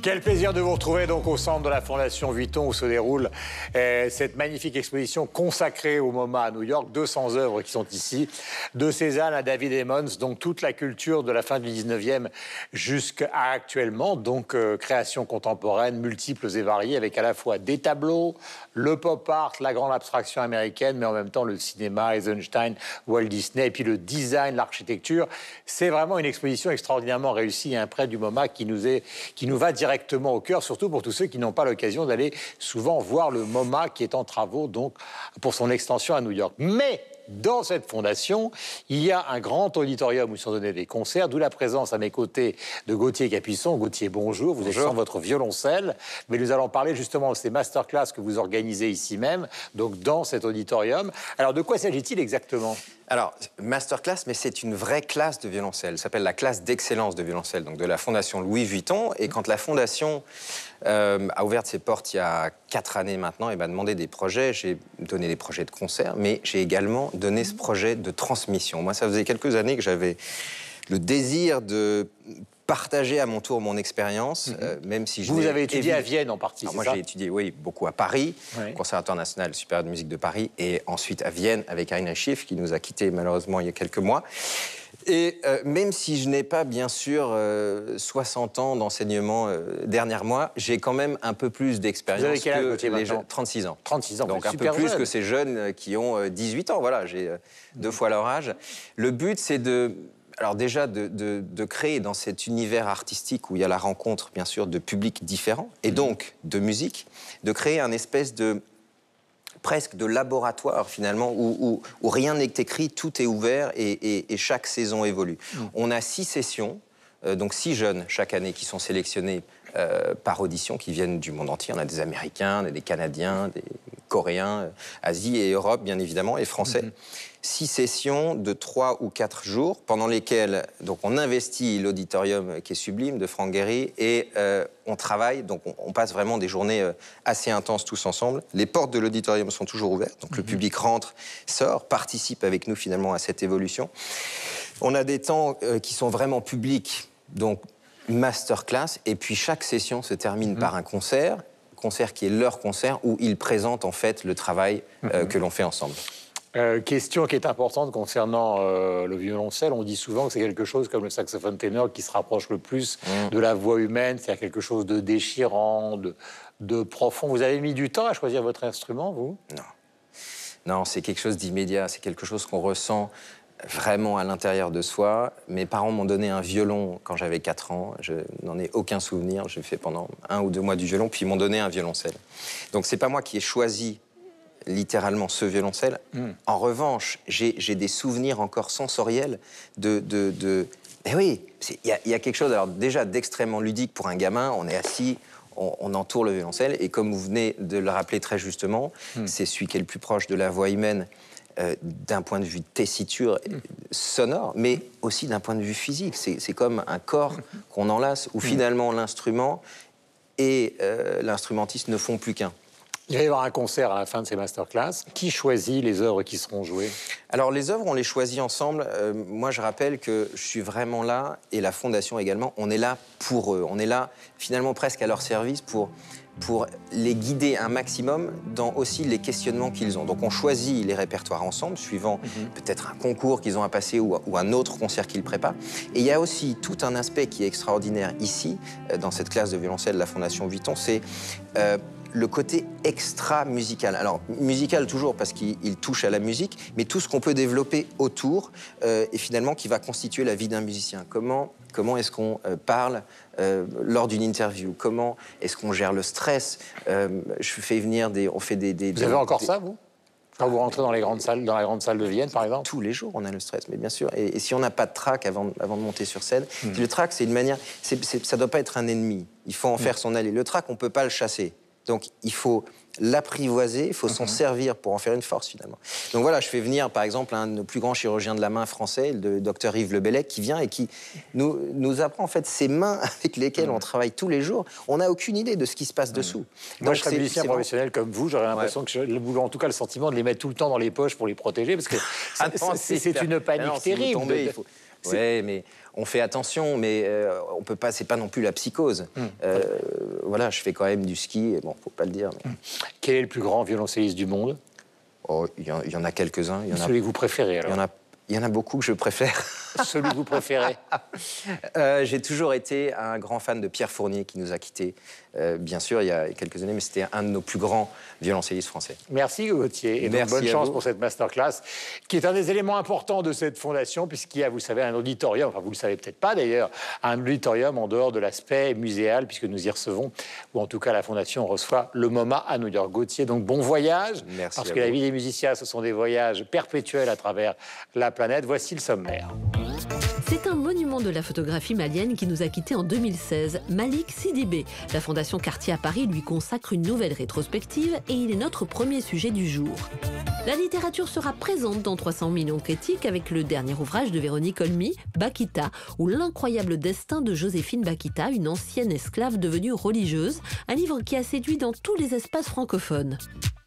Quel plaisir de vous retrouver donc au centre de la Fondation Vuitton où se déroule cette magnifique exposition consacrée au MoMA à New York. 200 œuvres qui sont ici, de Cézanne à David Emmons, donc toute la culture de la fin du 19e jusqu'à actuellement, donc création contemporaine, multiples et variées, avec à la fois des tableaux, le pop art, la grande abstraction américaine, mais en même temps le cinéma, Eisenstein, Walt Disney, et puis le design, l'architecture. C'est vraiment une exposition extraordinairement réussie et un prêt du MoMA qui nous va directement au cœur, surtout pour tous ceux qui n'ont pas l'occasion d'aller souvent voir le MoMA qui est en travaux donc pour son extension à New York. Mais dans cette fondation, il y a un grand auditorium où sont donnés des concerts, d'où la présence à mes côtés de Gauthier Capuçon. Gauthier, bonjour. Vous êtes sans votre violoncelle, mais nous allons parler justement de ces masterclass que vous organisez ici même, donc dans cet auditorium. Alors, de quoi s'agit-il exactement ? Alors, masterclass, mais c'est une vraie classe de violoncelle. Ça s'appelle la classe d'excellence de violoncelle, donc de la Fondation Louis Vuitton. Et quand la Fondation a ouvert ses portes il y a 4 années maintenant, et m'a demandé des projets, j'ai donné des projets de concert, mais j'ai également donné ce projet de transmission. Moi, ça faisait quelques années que j'avais le désir de partager à mon tour mon expérience, même si je Vous avez étudié à Vienne en partie, c'est ça ? Moi, j'ai étudié, oui, beaucoup à Paris, oui. au Conservatoire national supérieur de musique de Paris, et ensuite à Vienne avec Heinrich Schiff, qui nous a quittés malheureusement il y a quelques mois. Et même si je n'ai pas, bien sûr, 60 ans d'enseignement derrière moi, j'ai quand même un peu plus d'expérience que les jeunes. 36 ans. 36 ans, donc un peu plus que ces jeunes qui ont 18 ans. Voilà, j'ai 2 fois leur âge. Le but, c'est alors déjà de créer dans cet univers artistique où il y a la rencontre, bien sûr, de publics différents, et donc de musique, de créer un espèce de presque de laboratoire, finalement, où rien n'est écrit, tout est ouvert et chaque saison évolue. On a 6 sessions, donc 6 jeunes chaque année qui sont sélectionnés par audition, qui viennent du monde entier. On a des Américains, des Canadiens, des Coréens, Asie et Europe, bien évidemment, et Français. 6 sessions de 3 ou 4 jours, pendant lesquelles donc, on investit l'auditorium qui est sublime de Franck Gehry et on travaille, donc on passe vraiment des journées assez intenses tous ensemble. Les portes de l'auditorium sont toujours ouvertes, donc le public rentre, sort, participe avec nous finalement à cette évolution. On a des temps qui sont vraiment publics, donc masterclass, et puis chaque session se termine par un concert qui est leur concert, où ils présentent en fait le travail que l'on fait ensemble. Question qui est importante concernant le violoncelle. On dit souvent que c'est quelque chose comme le saxophone ténor qui se rapproche le plus de la voix humaine, c'est-à-dire quelque chose de déchirant, de profond. Vous avez mis du temps à choisir votre instrument, vous ? Non, c'est quelque chose d'immédiat, c'est quelque chose qu'on ressent vraiment à l'intérieur de soi. Mes parents m'ont donné un violon quand j'avais 4 ans. Je n'en ai aucun souvenir. J'ai fait pendant 1 ou 2 mois du violon, puis ils m'ont donné un violoncelle. Donc c'est pas moi qui ai choisi littéralement ce violoncelle. En revanche, j'ai des souvenirs encore sensoriels Eh oui, il y a quelque chose alors déjà d'extrêmement ludique pour un gamin. On est assis, on entoure le violoncelle, et comme vous venez de le rappeler très justement, c'est celui qui est le plus proche de la voix humaine, d'un point de vue de tessiture sonore, mais aussi d'un point de vue physique. C'est comme un corps qu'on enlace, où finalement l'instrument et l'instrumentiste ne font plus qu'un. Il va y avoir un concert à la fin de ces masterclass. Qui choisit les œuvres qui seront jouées ? Alors, les œuvres, on les choisit ensemble. Moi, je rappelle que je suis vraiment là, et la Fondation également, on est là pour eux. On est là, finalement, presque à leur service pour les guider un maximum dans aussi les questionnements qu'ils ont. Donc, on choisit les répertoires ensemble, suivant peut-être un concours qu'ils ont à passer ou un autre concert qu'ils préparent. Et il y a aussi tout un aspect qui est extraordinaire ici, dans cette classe de violoncelle de la Fondation Vuitton, c'est le côté extra-musical. Alors, musical toujours parce qu'il touche à la musique, mais tout ce qu'on peut développer autour et finalement qui va constituer la vie d'un musicien. Comment est-ce qu'on parle lors d'une interview? Comment est-ce qu'on gère le stress? Je fais venir on fait des... Vous avez encore ça, vous? Quand vous rentrez dans les grandes salles, dans la grande salle de Vienne, par exemple? Tous les jours, on a le stress, mais bien sûr. Et si on n'a pas de trac avant de monter sur scène, le trac, c'est une manière... ça ne doit pas être un ennemi. Il faut en faire son allié. Le trac, on ne peut pas le chasser. Donc, il faut l'apprivoiser, il faut s'en servir pour en faire une force, finalement. Donc voilà, je fais venir, par exemple, un de nos plus grands chirurgiens de la main français, le docteur Yves Lebellec, qui vient et qui nous apprend, en fait, ces mains avec lesquelles on travaille tous les jours. On n'a aucune idée de ce qui se passe dessous. Moi, je serais musicien professionnel comme vous, j'aurais l'impression que en tout cas, le sentiment de les mettre tout le temps dans les poches pour les protéger, parce que c'est une panique terrible. Oui, mais on fait attention, mais on peut pas. C'est pas non plus la psychose. Voilà, je fais quand même du ski. Et bon, faut pas le dire. Mais... Quel est le plus grand violoncelliste du monde? Oh, il y en a quelques-uns. Celui que vous préférez, alors? Il y en a beaucoup que je préfère. Celui que vous préférez? J'ai toujours été un grand fan de Pierre Fournier, qui nous a quittés, bien sûr, il y a quelques années, mais c'était un de nos plus grands violoncellistes français. Merci Gauthier, et donc bonne chance pour cette masterclass, qui est un des éléments importants de cette fondation, puisqu'il y a, vous savez, un auditorium, enfin vous le savez peut-être pas d'ailleurs, un auditorium en dehors de l'aspect muséal, puisque nous y recevons, ou en tout cas la fondation reçoit le MoMA à New York. Gauthier, donc bon voyage, parce que la vie des musiciens, ce sont des voyages perpétuels à travers la planète. Voici le sommaire. C'est un monument de la photographie malienne qui nous a quittés en 2016, Malick Sidibé. La Fondation Cartier à Paris lui consacre une nouvelle rétrospective et il est notre premier sujet du jour. La littérature sera présente dans 300 millions de critiques avec le dernier ouvrage de Véronique Olmy, Bakita, ou l'incroyable destin de Joséphine Bakita, une ancienne esclave devenue religieuse, un livre qui a séduit dans tous les espaces francophones.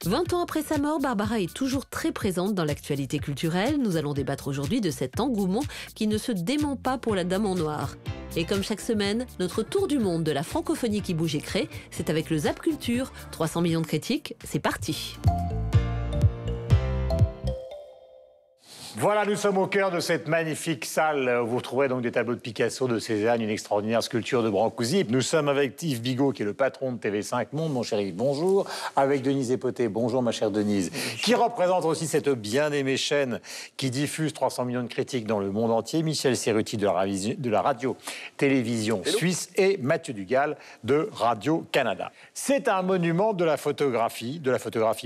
20 ans après sa mort, Barbara est toujours très présente dans l'actualité culturelle. Nous allons débattre aujourd'hui de cet engouement qui ne se dément pas pour la Dame en Noir. Et comme chaque semaine, notre tour du monde de la francophonie qui bouge et crée, c'est avec le Zap Culture. 300 millions de critiques, c'est parti. Voilà, nous sommes au cœur de cette magnifique salle. Vous retrouverez donc des tableaux de Picasso, de Cézanne, une extraordinaire sculpture de Brancusi. Nous sommes avec Yves Bigot, qui est le patron de TV5 Monde. Mon cher Yves, bonjour. Avec Denise Epoté, bonjour ma chère Denise, qui représente aussi cette bien-aimée chaîne qui diffuse 300 millions de critiques dans le monde entier. Michel Serruti de la radio-télévision suisse et Mathieu Dugal de Radio-Canada. C'est un monument de la photographie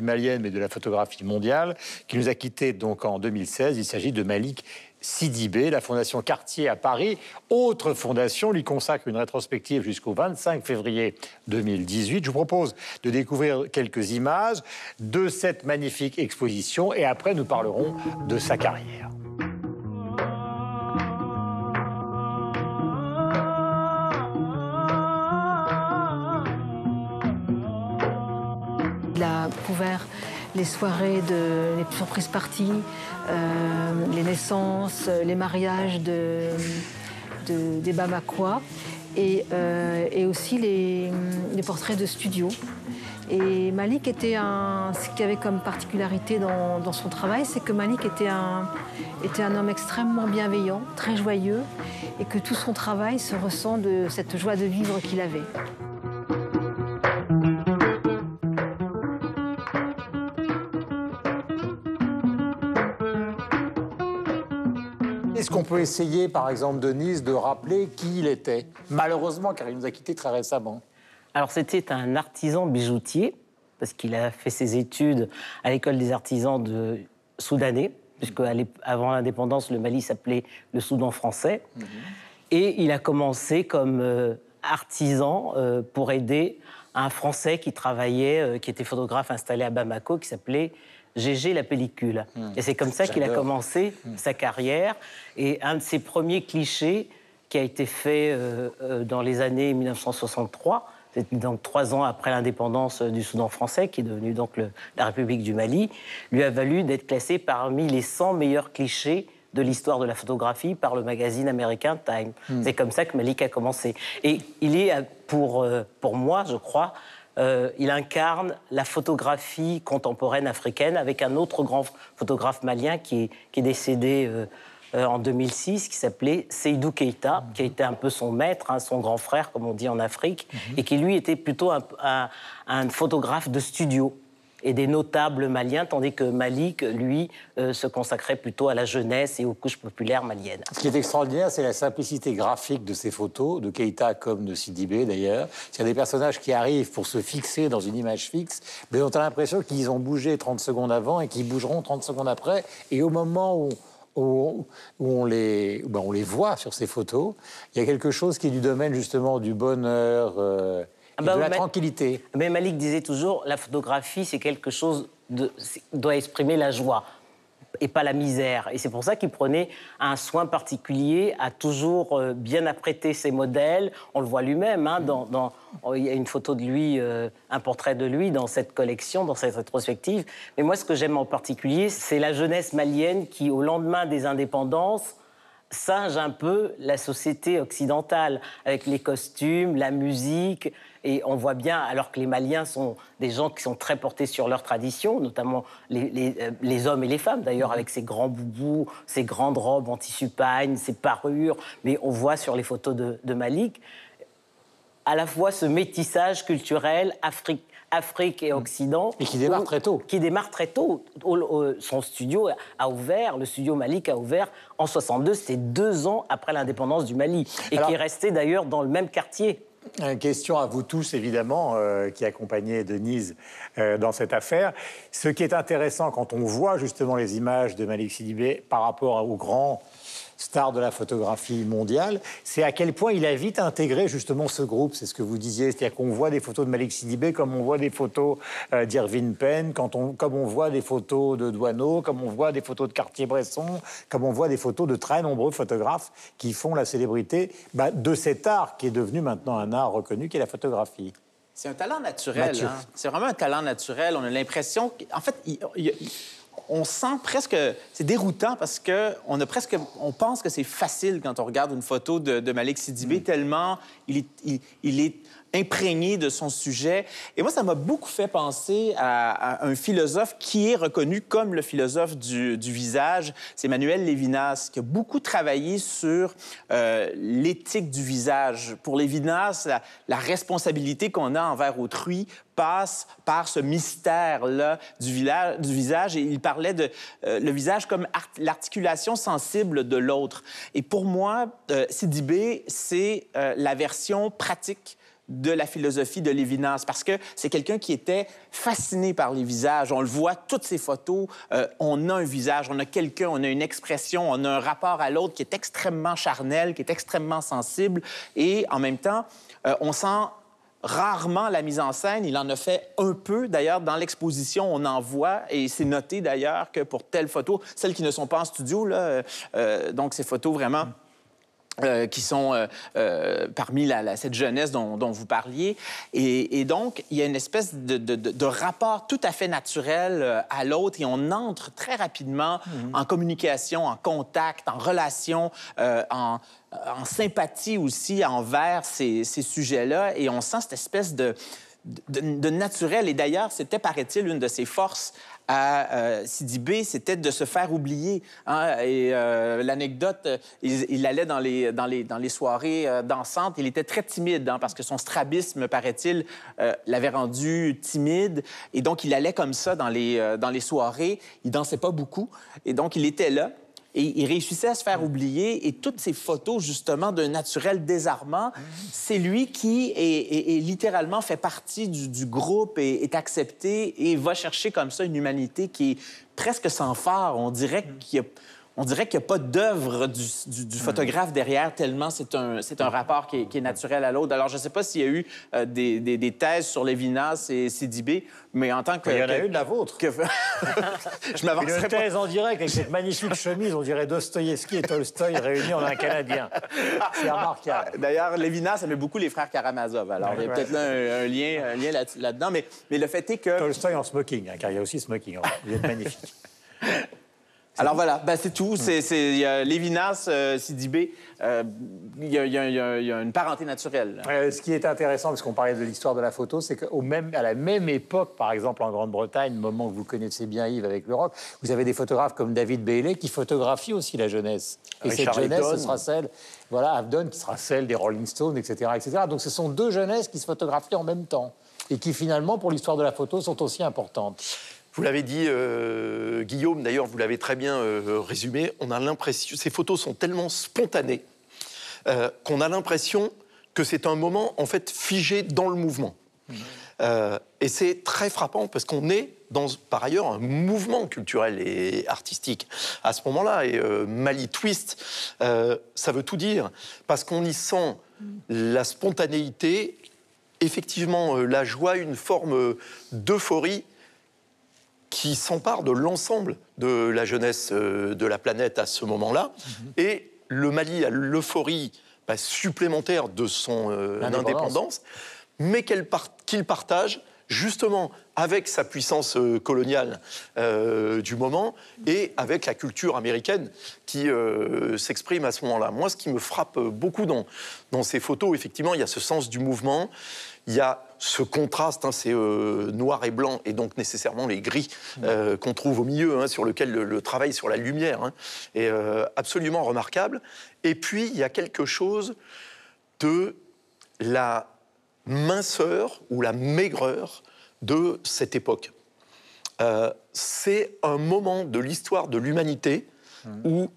malienne, mais de la photographie mondiale, qui nous a quittés donc en 2016. Il s'agit de Malick Sidibé. La Fondation Cartier à Paris, autre fondation, lui consacre une rétrospective jusqu'au 25 février 2018. Je vous propose de découvrir quelques images de cette magnifique exposition et après nous parlerons de sa carrière. Il a couvert les soirées, les surprises parties, les naissances, les mariages des Bamakois et aussi les portraits de studio. Et Malick était ce qu'il y avait comme particularité dans son travail, c'est que Malick était un homme extrêmement bienveillant, très joyeux, et que tout son travail se ressent de cette joie de vivre qu'il avait. Est-ce qu'on peut essayer, par exemple, Denise, de rappeler qui il était? Malheureusement, car il nous a quittés très récemment. Alors, c'était un artisan bijoutier, parce qu'il a fait ses études à l'école des artisans de soudanais, puisque avant l'indépendance, le Mali s'appelait le Soudan français. Et il a commencé comme artisan pour aider un Français qui travaillait, qui était photographe installé à Bamako, qui s'appelait Gégé la pellicule. Et c'est comme ça qu'il a commencé sa carrière. Et un de ses premiers clichés qui a été fait dans les années 1963, c'était donc 3 ans après l'indépendance du Soudan français, qui est devenu donc la République du Mali, lui a valu d'être classé parmi les 100 meilleurs clichés de l'histoire de la photographie par le magazine américain Time. C'est comme ça que Malick a commencé. Et il est, pour moi, je crois, il incarne la photographie contemporaine africaine avec un autre grand photographe malien qui est décédé en 2006, qui s'appelait Seydou Keïta, qui a été un peu son maître, son grand frère, comme on dit en Afrique, et qui, lui, était plutôt un photographe de studio et des notables maliens, tandis que Malick, lui, se consacrait plutôt à la jeunesse et aux couches populaires maliennes. Ce qui est extraordinaire, c'est la simplicité graphique de ces photos, de Keïta comme de Sidibé d'ailleurs. Il y a des personnages qui arrivent pour se fixer dans une image fixe, mais dont on a l'impression qu'ils ont bougé 30 secondes avant et qu'ils bougeront 30 secondes après. Et au moment où on les voit sur ces photos, il y a quelque chose qui est du domaine justement du bonheur et de la tranquillité. Mais Malik disait toujours, la photographie, c'est quelque chose doit exprimer la joie et pas la misère. Et c'est pour ça qu'il prenait un soin particulier à toujours bien apprêter ses modèles. On le voit lui-même, hein, il y a une photo de lui, un portrait de lui dans cette collection, dans cette rétrospective. Mais moi, ce que j'aime en particulier, c'est la jeunesse malienne qui, au lendemain des indépendances, singe un peu la société occidentale, avec les costumes, la musique. Et on voit bien, alors que les Maliens sont des gens qui sont très portés sur leur tradition, notamment les hommes et les femmes, d'ailleurs, avec ces grands boubous, ces grandes robes en tissu pagne, ces parures. Mais on voit sur les photos de Malik, à la fois ce métissage culturel Afrique et Occident. Et qui démarre très tôt. Qui démarre très tôt. Son studio a ouvert, le studio Malik a ouvert en 62, c'était 2 ans après l'indépendance du Mali. Et qui est resté d'ailleurs dans le même quartier. Une question à vous tous, évidemment, qui accompagnez Denise dans cette affaire. Ce qui est intéressant quand on voit justement les images de Malik Sidibé par rapport aux grands stars de la photographie mondiale, c'est à quel point il a vite intégré justement ce groupe. C'est ce que vous disiez, c'est-à-dire qu'on voit des photos de Malik Sidibé comme on voit des photos d'Irving Penn, comme on voit des photos de Doisneau, comme on voit des photos de Cartier-Bresson, comme on voit des photos de très nombreux photographes qui font la célébrité de cet art qui est devenu maintenant un art reconnu, qui est la photographie. C'est un talent naturel. Hein? C'est vraiment un talent naturel. On a l'impression qu'en fait, on sent presque... C'est déroutant parce on pense que c'est facile quand on regarde une photo de Malik Sidibé, tellement il est imprégné de son sujet. Et moi, ça m'a beaucoup fait penser à un philosophe qui est reconnu comme le philosophe du visage. C'est Manuel Lévinas, qui a beaucoup travaillé sur l'éthique du visage. Pour Lévinas, la responsabilité qu'on a envers autrui passe par ce mystère-là du visage. Et il parlait de le visage comme l'articulation sensible de l'autre. Et pour moi, Sidibé, c'est la version pratique de la philosophie de Lévinas, parce que c'est quelqu'un qui était fasciné par les visages. On le voit, toutes ces photos, on a un visage, on a quelqu'un, on a une expression, on a un rapport à l'autre qui est extrêmement charnel, qui est extrêmement sensible, et en même temps, on sent rarement la mise en scène. Il en a fait un peu. D'ailleurs, dans l'exposition, on en voit, et c'est noté d'ailleurs que pour telles photos, celles qui ne sont pas en studio, là, donc ces photos vraiment... qui sont parmi cette jeunesse dont vous parliez. Et donc, il y a une espèce de rapport tout à fait naturel à l'autre et on entre très rapidement en communication, en contact, en relation, en sympathie aussi envers ces sujets-là. Et on sent cette espèce de naturel. Et d'ailleurs, c'était, paraît-il, une de ses forces à Sidibé, c'était de se faire oublier. Hein? Et l'anecdote, il allait dans les soirées dansantes. Il était très timide, hein, parce que son strabisme, paraît-il, l'avait rendu timide. Et donc, il allait comme ça dans les soirées. Il dansait pas beaucoup. Et donc, il était là. Et il réussissait à se faire oublier. Et toutes ces photos, justement, d'un naturel désarmant, c'est lui qui est littéralement fait partie du groupe et est accepté et va chercher comme ça une humanité qui est presque sans phare. On dirait qu'il n'y a pas d'œuvre du photographe derrière, tellement c'est un rapport qui est naturel à l'autre. Alors, je ne sais pas s'il y a eu des thèses sur Lévinas et Sidibé, mais en tant que... Il y en a une, la vôtre. Je m'avancerai pas. Une thèse en direct avec cette magnifique chemise, on dirait Dostoïevski et Tolstoï réunis en un Canadien. C'est remarquable. D'ailleurs, Lévinas aimait beaucoup les frères Karamazov. Alors, il y a peut-être là un lien là-dedans, mais le fait est que... Tolstoï en smoking, hein, car il y a aussi smoking. Vous êtes magnifique. Alors voilà, c'est tout. Il y a Lévinas, Sidibé, il y a une parenté naturelle. Ce qui est intéressant, parce qu'on parlait de l'histoire de la photo, c'est qu'à la même époque, par exemple en Grande-Bretagne, moment que vous connaissez bien Yves avec l'Europe, vous avez des photographes comme David Bailey qui photographient aussi la jeunesse. Et cette jeunesse, ce sera celle, Avedon, qui sera celle des Rolling Stones, etc., etc. Donc ce sont deux jeunesses qui se photographient en même temps et qui finalement, pour l'histoire de la photo, sont aussi importantes. Vous l'avez dit, Guillaume, d'ailleurs, vous l'avez très bien résumé. On a l'impression, ces photos sont tellement spontanées qu'on a l'impression que c'est un moment, en fait, figé dans le mouvement. Et c'est très frappant parce qu'on est dans, par ailleurs, un mouvement culturel et artistique à ce moment-là. Et Mali Twist, ça veut tout dire parce qu'on y sent la spontanéité, effectivement la joie, une forme d'euphorie qui s'empare de l'ensemble de la jeunesse de la planète à ce moment-là. Et le Mali a l'euphorie supplémentaire de son indépendance, mais qu'il partage justement avec sa puissance coloniale du moment et avec la culture américaine qui s'exprime à ce moment-là. Moi, ce qui me frappe beaucoup dans ces photos, effectivement, il y a ce sens du mouvement, il y a ce contraste, c'est noir et blanc, et donc nécessairement les gris qu'on trouve au milieu, sur lequel le travail sur la lumière est absolument remarquable. Et puis, il y a quelque chose de la minceur ou la maigreur de cette époque. C'est un moment de l'histoire de l'humanité où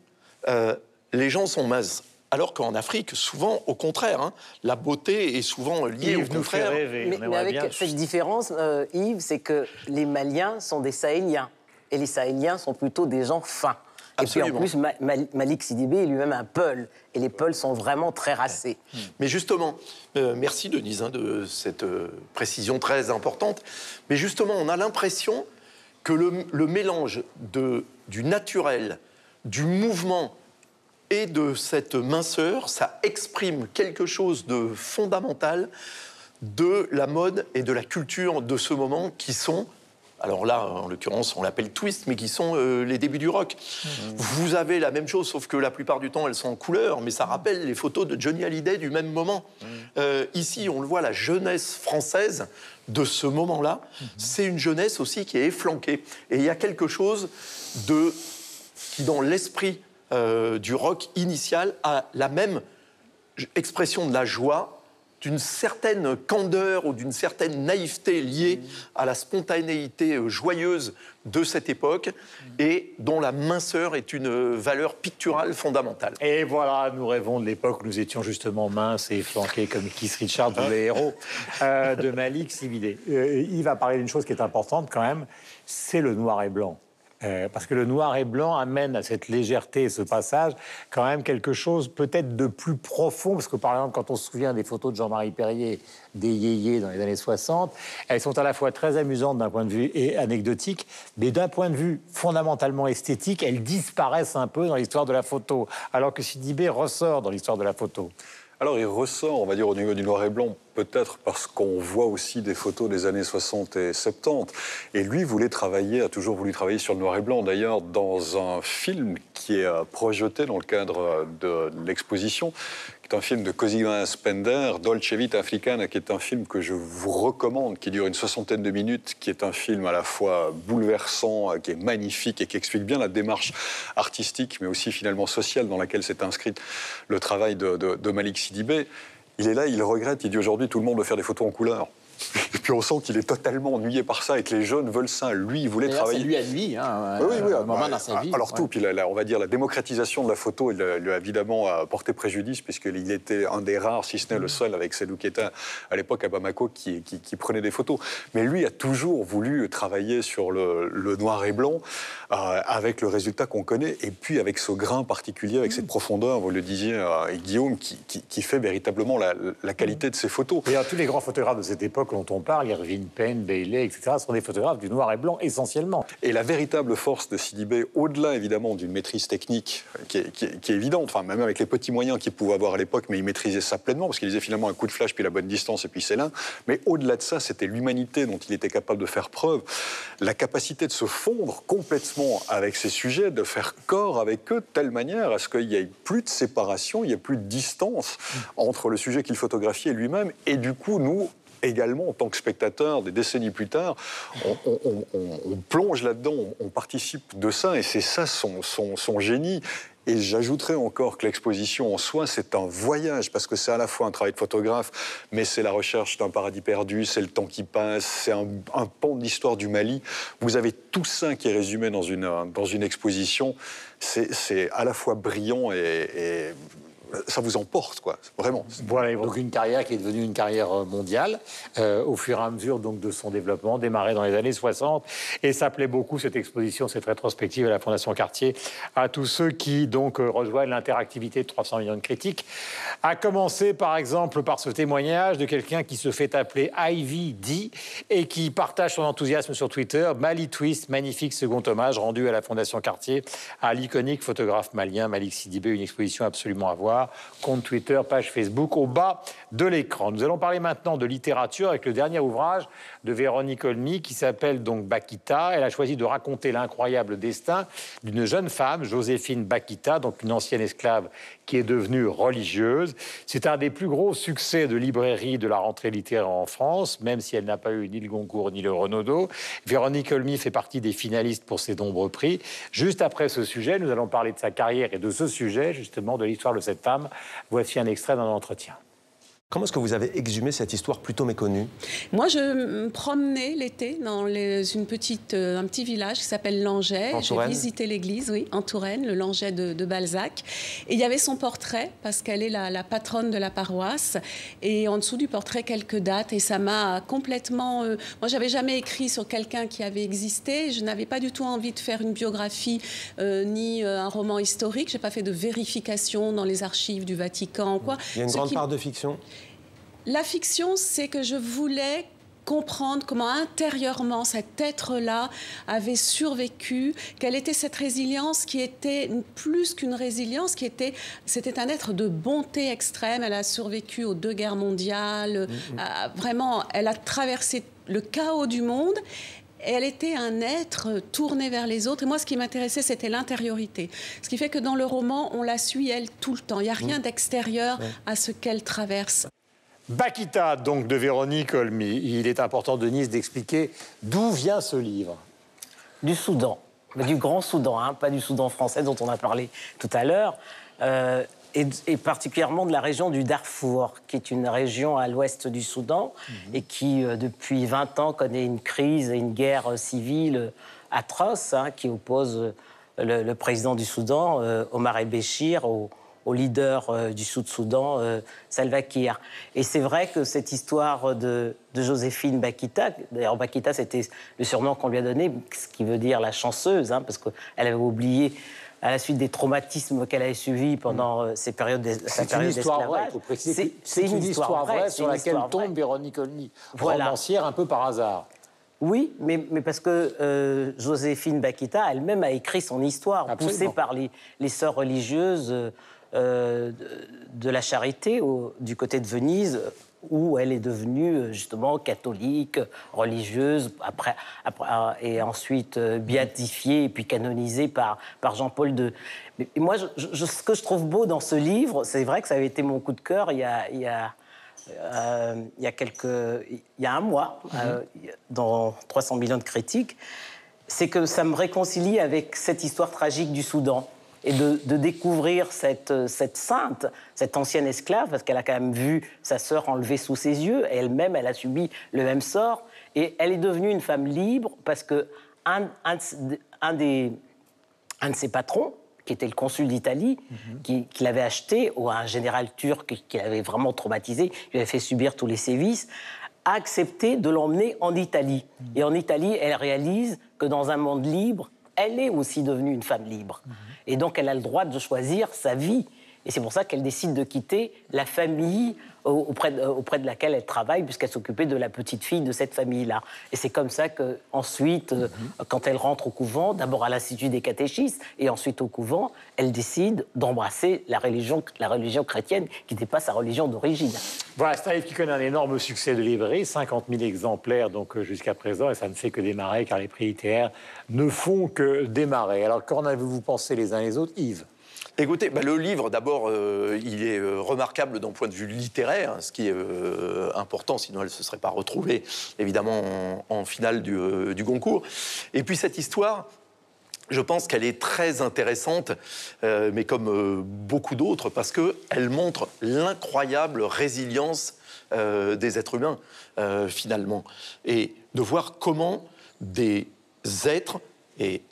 les gens sont minces. Alors qu'en Afrique, souvent, au contraire, la beauté est souvent liée au contraire. Mais avec cette différence, Yves, c'est que les Maliens sont des Sahéliens. Et les Sahéliens sont plutôt des gens fins. Absolument. Et puis en plus, Malik Sidibé est lui-même un Peul. Et les Peuls sont vraiment très racés. Mais justement, merci Denise de cette précision très importante. Mais justement, on a l'impression que le mélange du naturel, du mouvement et de cette minceur, ça exprime quelque chose de fondamental de la mode et de la culture de ce moment qui sont, alors là, en l'occurrence, on l'appelle twist, mais qui sont les débuts du rock. Vous avez la même chose, sauf que la plupart du temps, elles sont en couleur, mais ça rappelle les photos de Johnny Hallyday du même moment. Ici, on le voit, la jeunesse française de ce moment-là, c'est une jeunesse aussi qui est efflanquée. Et il y a quelque chose qui, dans l'esprit du rock initial, a la même expression de la joie, d'une certaine candeur ou d'une certaine naïveté liée à la spontanéité joyeuse de cette époque et dont la minceur est une valeur picturale fondamentale. Et voilà, nous rêvons de l'époque où nous étions justement minces et flanqués comme Keith Richards ou les héros de Malik Sidibé. Il va parler d'une chose qui est importante quand même, c'est le noir et blanc. Parce que le noir et blanc amène à cette légèreté et ce passage quand même quelque chose peut-être de plus profond. Parce que par exemple, quand on se souvient des photos de Jean-Marie Perrier, des yéyés dans les années 60, elles sont à la fois très amusantes d'un point de vue et anecdotique, mais d'un point de vue fondamentalement esthétique, elles disparaissent un peu dans l'histoire de la photo, alors que Sidibé ressort dans l'histoire de la photo. Alors, il ressort, on va dire, au niveau du noir et blanc, peut-être parce qu'on voit aussi des photos des années 60 et 70. Et lui a toujours voulu travailler sur le noir et blanc. D'ailleurs, dans un film qui est projeté dans le cadre de l'exposition, qui est un film de Cosima Spender, Dolce Vita Africana, qui est un film que je vous recommande, qui dure une 60aine de minutes, qui est un film à la fois bouleversant, qui est magnifique et qui explique bien la démarche artistique, mais aussi finalement sociale dans laquelle s'est inscrit le travail de Malik Sidibé. Il est là, il regrette, il dit aujourd'hui tout le monde veut faire des photos en couleur. Et puis on sent qu'il est totalement ennuyé par ça et que les jeunes veulent ça. Lui, il voulait travailler. C'est lui à lui, un moment dans sa vie. Alors tout, puis on va dire la démocratisation de la photo, il lui a évidemment porté préjudice puisqu'il était un des rares, si ce n'est le seul, avec Seydou Keita à l'époque à Bamako qui prenait des photos. Mais lui a toujours voulu travailler sur le noir et blanc avec le résultat qu'on connaît et puis avec ce grain particulier, avec cette profondeur, vous le disiez, Guillaume, qui fait véritablement la qualité de ses photos. Et tous les grands photographes de cette époque dont on parle, Irving Penn, Bailey, etc., sont des photographes du noir et blanc essentiellement. Et la véritable force de Sidibé, au-delà évidemment d'une maîtrise technique qui est évidente, enfin même avec les petits moyens qu'il pouvait avoir à l'époque, mais il maîtrisait ça pleinement parce qu'il disait finalement un coup de flash puis la bonne distance et puis c'est là. Mais au-delà de ça, c'était l'humanité dont il était capable de faire preuve, la capacité de se fondre complètement avec ces sujets, de faire corps avec eux de telle manière à ce qu'il n'y ait plus de séparation, il n'y ait plus de distance entre le sujet qu'il photographiait et lui-même. Et du coup, nous également, en tant que spectateurs, des décennies plus tard, on plonge là-dedans, on participe de ça, et c'est ça son génie. Et j'ajouterais encore que l'exposition en soi, c'est un voyage, parce que c'est à la fois un travail de photographe, mais c'est la recherche d'un paradis perdu, c'est le temps qui passe, c'est un pan de l'histoire du Mali. Vous avez tout ça qui est résumé dans une exposition. C'est à la fois brillant et ça vous emporte, quoi, vraiment. Voilà, donc une carrière qui est devenue une carrière mondiale au fur et à mesure donc, de son développement, démarré dans les années 60. Et ça plaît beaucoup, cette exposition, cette rétrospective à la Fondation Cartier, à tous ceux qui donc rejoignent l'interactivité de 300 millions de critiques. À commencer, par exemple, par ce témoignage de quelqu'un qui se fait appeler Ivy D et qui partage son enthousiasme sur Twitter. Mali Twist, magnifique second hommage rendu à la Fondation Cartier à l'iconique photographe malien Malik Sidibé, une exposition absolument à voir. Compte Twitter, page Facebook, au bas de l'écran. Nous allons parler maintenant de littérature avec le dernier ouvrage de Véronique Olmy qui s'appelle donc Bakita. Elle a choisi de raconter l'incroyable destin d'une jeune femme, Joséphine Bakita, donc une ancienne esclave qui est devenue religieuse. C'est un des plus gros succès de librairie de la rentrée littéraire en France, même si elle n'a pas eu ni le Goncourt ni le Renaudot. Véronique Olmy fait partie des finalistes pour ces nombreux prix. Juste après ce sujet, nous allons parler de sa carrière et de ce sujet, justement, de l'histoire de cette femme. Voici un extrait d'un entretien. Comment est-ce que vous avez exhumé cette histoire plutôt méconnue? Moi, je me promenais l'été dans un petit village qui s'appelle Langeais. J'ai visité l'église, oui, en Touraine, le Langeais de Balzac. Et il y avait son portrait, parce qu'elle est la patronne de la paroisse. Et en dessous du portrait, quelques dates. Et ça m'a complètement... Moi, j'avais jamais écrit sur quelqu'un qui avait existé. Je n'avais pas du tout envie de faire une biographie ni un roman historique. Je n'ai pas fait de vérification dans les archives du Vatican ou quoi. Il y a une grande part de fiction. La fiction, c'est que je voulais comprendre comment intérieurement cet être-là avait survécu, quelle était cette résilience qui était plus qu'une résilience, c'était un être de bonté extrême. Elle a survécu aux 2 guerres mondiales, vraiment, elle a traversé le chaos du monde. Elle était un être tourné vers les autres. Et moi, ce qui m'intéressait, c'était l'intériorité. Ce qui fait que dans le roman, on la suit, elle, tout le temps. Il n'y a rien d'extérieur à ce qu'elle traverse. Bakita, donc, de Véronique Olmy. Il est important, Denise, d'expliquer d'où vient ce livre. Du Soudan, du Grand Soudan, hein, pas du Soudan français dont on a parlé tout à l'heure, et particulièrement de la région du Darfour, qui est une région à l'ouest du Soudan et qui, depuis 20 ans, connaît une crise et une guerre civile atroce, hein, qui oppose le président du Soudan, Omar el-Béchir, au leader du Sud-Soudan, Salva Kiir. Et c'est vrai que cette histoire de Joséphine Bakita, d'ailleurs Bakita c'était le surnom qu'on lui a donné, ce qui veut dire la chanceuse, hein, parce qu'elle avait oublié, à la suite des traumatismes qu'elle avait subis pendant ces périodes d'esclavage. C'est une histoire vraie sur laquelle tombe Véronique Olmy, romancière un peu par hasard. Oui, mais parce que Joséphine Bakita elle-même a écrit son histoire, poussée par les sœurs religieuses de la Charité du côté de Venise, où elle est devenue justement catholique, religieuse, et ensuite béatifiée et puis canonisée par Jean-Paul II. Mais moi, ce que je trouve beau dans ce livre, c'est vrai que ça avait été mon coup de cœur il y a un mois, dans 300 millions de critiques, c'est que ça me réconcilie avec cette histoire tragique du Soudan. Et de découvrir cette sainte, cette ancienne esclave, parce qu'elle a quand même vu sa sœur enlevée sous ses yeux, et elle-même, elle a subi le même sort. Et elle est devenue une femme libre parce que un de ses patrons, qui était le consul d'Italie, qui l'avait acheté, ou un général turc qui l'avait vraiment traumatisé, qui lui avait fait subir tous les sévices, a accepté de l'emmener en Italie. Et en Italie, elle réalise que dans un monde libre, elle est aussi devenue une femme libre. Et donc, elle a le droit de choisir sa vie. Et c'est pour ça qu'elle décide de quitter la famille auprès de laquelle elle travaille, puisqu'elle s'occupait de la petite fille de cette famille-là. Et c'est comme ça qu'ensuite, quand elle rentre au couvent, d'abord à l'Institut des catéchistes, et ensuite au couvent, elle décide d'embrasser la religion chrétienne, qui n'était pas sa religion d'origine. Voilà, c'est un livre qui connaît un énorme succès de librairie, 50 000 exemplaires donc jusqu'à présent, et ça ne fait que démarrer, car les prix littéraires ne font que démarrer. Alors, qu'en avez-vous pensé les uns les autres, Yves ? Écoutez, le livre, d'abord, il est remarquable d'un point de vue littéraire, ce qui est important, sinon elle ne se serait pas retrouvée, évidemment, en finale du Goncourt. Et puis cette histoire, je pense qu'elle est très intéressante, mais comme beaucoup d'autres, parce qu'elle montre l'incroyable résilience des êtres humains, finalement. Et de voir comment des êtres, et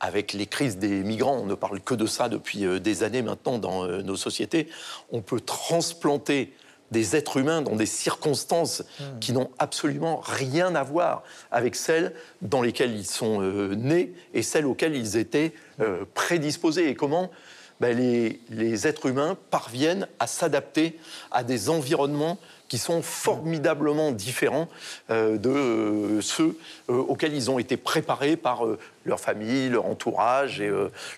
avec les crises des migrants, on ne parle que de ça depuis des années maintenant dans nos sociétés, on peut transplanter des êtres humains dans des circonstances qui n'ont absolument rien à voir avec celles dans lesquelles ils sont nés et celles auxquelles ils étaient prédisposés. Et comment les êtres humains parviennent à s'adapter à des environnements qui sont formidablement différents de ceux auxquels ils ont été préparés par leur famille, leur entourage et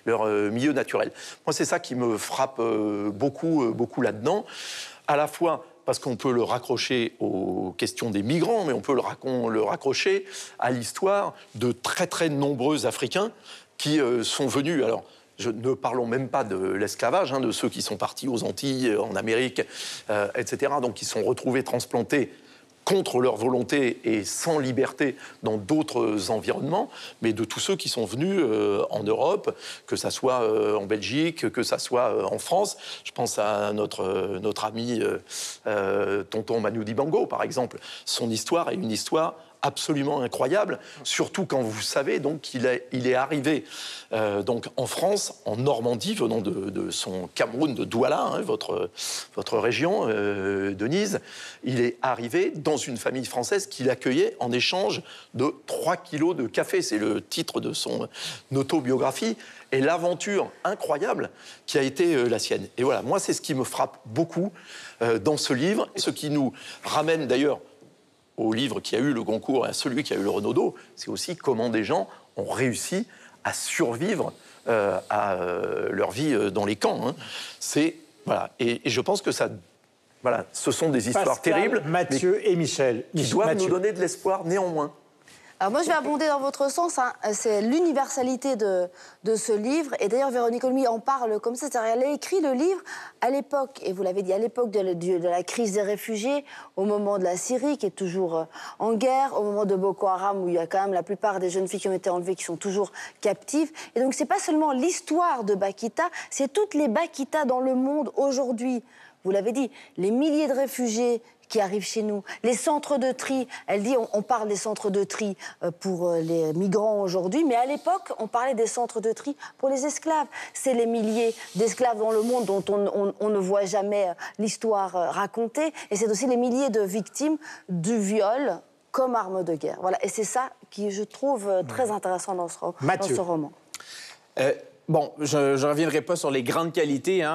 leur milieu naturel. Moi, c'est ça qui me frappe beaucoup là-dedans. À la fois parce qu'on peut le raccrocher aux questions des migrants, mais on peut le raccrocher à l'histoire de très très nombreux Africains qui sont venus. Alors, ne parlons même pas de l'esclavage, de ceux qui sont partis aux Antilles, en Amérique, etc. Donc, qui sont retrouvés transplantés contre leur volonté et sans liberté dans d'autres environnements, mais de tous ceux qui sont venus en Europe, que ça soit en Belgique, que ça soit en France. Je pense à notre ami tonton Manu Dibango, par exemple. Son histoire est une histoire absolument incroyable, surtout quand vous savez donc qu'il est arrivé donc en France, en Normandie, venant de son Cameroun, de Douala, votre région, Denise. Il est arrivé dans une famille française qui l'accueillait en échange de 3 kilos de café. C'est le titre de son autobiographie. Et l'aventure incroyable qui a été la sienne. Et voilà, moi, c'est ce qui me frappe beaucoup dans ce livre, ce qui nous ramène d'ailleurs au livre qui a eu le Goncourt et à celui qui a eu le Renaudot, c'est aussi comment des gens ont réussi à survivre à leur vie dans les camps. C'est, voilà. Et je pense que ça, voilà, ce sont des histoires terribles, Mathieu et Michel. Qui doivent nous donner de l'espoir néanmoins. Alors moi, je vais abonder dans votre sens. C'est l'universalité de ce livre. Et d'ailleurs, Véronique Olmy en parle comme ça. C'est-à-dire, elle a écrit le livre à l'époque, et vous l'avez dit, à l'époque de la crise des réfugiés, au moment de la Syrie, qui est toujours en guerre, au moment de Boko Haram, où il y a quand même la plupart des jeunes filles qui ont été enlevées, qui sont toujours captives. Et donc, c'est pas seulement l'histoire de Bakita, c'est toutes les Bakita dans le monde aujourd'hui. Vous l'avez dit, les milliers de réfugiés qui arrivent chez nous, les centres de tri. Elle dit, on parle des centres de tri pour les migrants aujourd'hui, mais à l'époque, on parlait des centres de tri pour les esclaves. C'est les milliers d'esclaves dans le monde dont on ne voit jamais l'histoire racontée, et c'est aussi les milliers de victimes du viol comme arme de guerre. Voilà, et c'est ça qui, je trouve, très intéressant dans ce roman. Bon, je ne reviendrai pas sur les grandes qualités.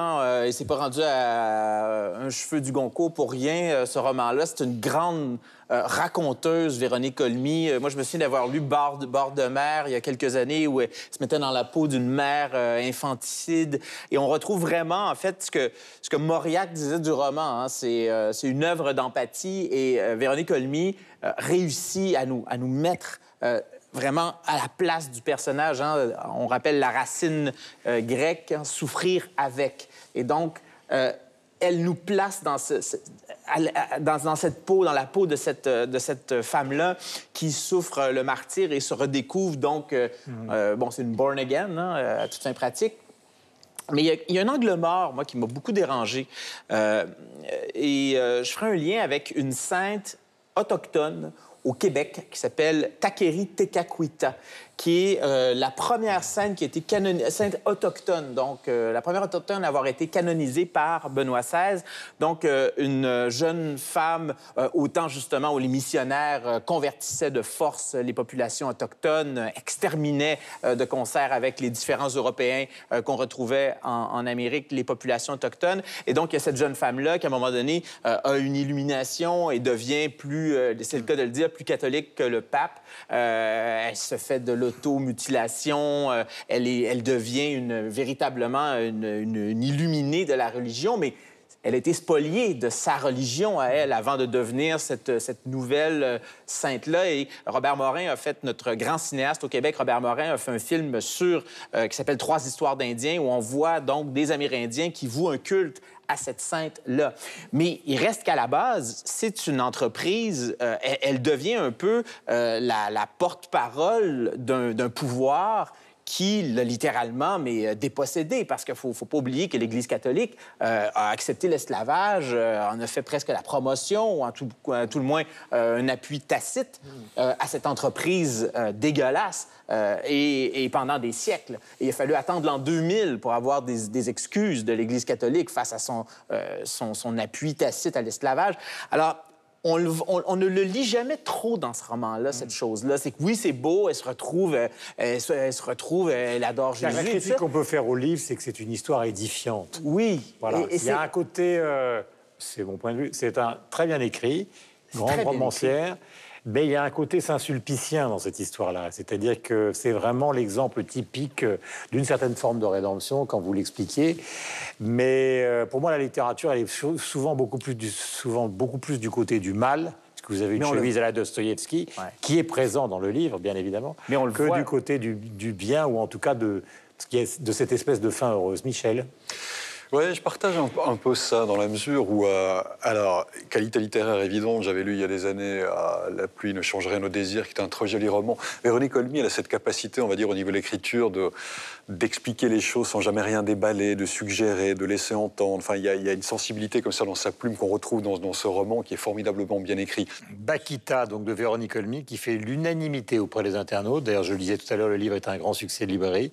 Il s'est pas rendu à un cheveu du Goncourt pour rien, ce roman-là. C'est une grande raconteuse, Véronique Olmy. Moi, je me souviens d'avoir lu Bord de mer il y a quelques années, où elle se mettait dans la peau d'une mère infanticide. Et on retrouve vraiment, en fait, ce que Mauriac disait du roman. C'est une œuvre d'empathie. Et Véronique Olmy réussit à nous mettre vraiment à la place du personnage. On rappelle la racine grecque, souffrir avec. Et donc, elle nous place dans cette peau, dans la peau de cette femme-là qui souffre le martyre et se redécouvre. Donc, c'est une born again, à toute fin pratique. Mais il y a un angle mort, moi, qui m'a beaucoup dérangé. Je ferai un lien avec une sainte autochtone au Québec, qui s'appelle Takeri Tekakwitha, qui est la première sainte qui a été canonisée, sainte autochtone, donc la première autochtone à avoir été canonisée par Benoît XVI. Donc, une jeune femme, autant justement où les missionnaires convertissaient de force les populations autochtones, exterminaient de concert avec les différents Européens qu'on retrouvait en Amérique, les populations autochtones. Et donc, il y a cette jeune femme-là qui, à un moment donné, a une illumination et devient plus, c'est le cas de le dire, plus catholique que le pape. Elle se fait de l'automutilation, elle devient véritablement une illuminée de la religion, mais elle a été spoliée de sa religion à elle avant de devenir cette nouvelle sainte-là. Et Robert Morin a fait, notre grand cinéaste au Québec, Robert Morin, a fait un film qui s'appelle « 3 histoires d'Indiens » où on voit donc des Amérindiens qui vouent un culte à cette sainte-là. Mais il reste qu'à la base, c'est une entreprise, elle devient un peu la porte-parole d'un pouvoir qui l'a littéralement dépossédé, parce qu'il ne faut pas oublier que l'Église catholique a accepté l'esclavage, en a fait presque la promotion, ou à tout le moins un appui tacite à cette entreprise dégueulasse, et pendant des siècles. Et il a fallu attendre l'an 2000 pour avoir des excuses de l'Église catholique face à son appui tacite à l'esclavage. Alors, on ne le lit jamais trop dans ce roman-là, cette chose-là. C'est que oui, c'est beau, elle se retrouve, elle adore Jésus. La critique qu'on peut faire au livre, c'est que c'est une histoire édifiante. Oui. Voilà. Il y a un côté, c'est mon point de vue, c'est très bien écrit, grande romancière, mais il y a un côté saint-sulpicien dans cette histoire-là. C'est-à-dire que c'est vraiment l'exemple typique d'une certaine forme de rédemption, quand vous l'expliquiez. Mais pour moi, la littérature, elle est souvent beaucoup plus du côté du mal, parce que vous avez une chemise à la Dostoïevski, qui est présent dans le livre, bien évidemment, mais du côté du bien, ou en tout cas de cette espèce de fin heureuse. Michel? Oui, je partage un peu ça, dans la mesure où, alors, qualité littéraire évidente, j'avais lu il y a des années La pluie ne change rien au désir, qui est un très joli roman. Véronique Olmy, elle a cette capacité, on va dire, au niveau de l'écriture, d'expliquer les choses sans jamais rien déballer, de suggérer, de laisser entendre. Enfin, il y a une sensibilité comme ça dans sa plume qu'on retrouve dans ce roman qui est formidablement bien écrit. Bakita, donc de Véronique Olmy, qui fait l'unanimité auprès des internautes. D'ailleurs, je le disais tout à l'heure, le livre est un grand succès de librairie.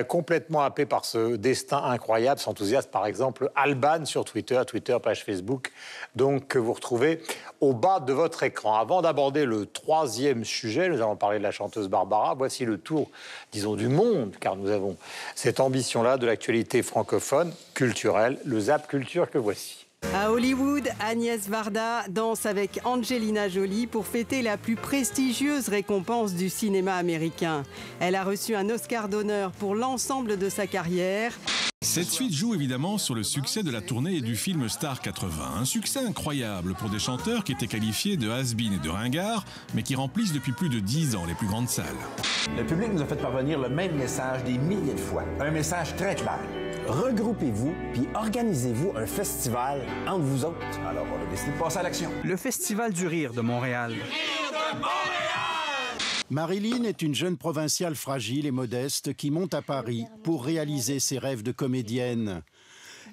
Complètement happé par ce destin incroyable, s'enthousiasme. Par exemple, Alban sur Twitter, page Facebook, donc que vous retrouvez au bas de votre écran. Avant d'aborder le troisième sujet, nous allons parler de la chanteuse Barbara. Voici le tour, disons, du monde, car nous avons cette ambition-là de l'actualité francophone, culturelle, le Zap Culture que voici. À Hollywood, Agnès Varda danse avec Angelina Jolie pour fêter la plus prestigieuse récompense du cinéma américain. Elle a reçu un Oscar d'honneur pour l'ensemble de sa carrière. Cette suite joue évidemment sur le succès de la tournée du film Star 80. Un succès incroyable pour des chanteurs qui étaient qualifiés de has-been et de ringards, mais qui remplissent depuis plus de 10 ans les plus grandes salles. Le public nous a fait parvenir le même message des milliers de fois. Un message très clair. Regroupez-vous puis organisez-vous un festival entre vous autres. Alors, on a décidé de passer à l'action. Le Festival du rire de Montréal. Marilyn est une jeune provinciale fragile et modeste qui monte à Paris pour réaliser ses rêves de comédienne.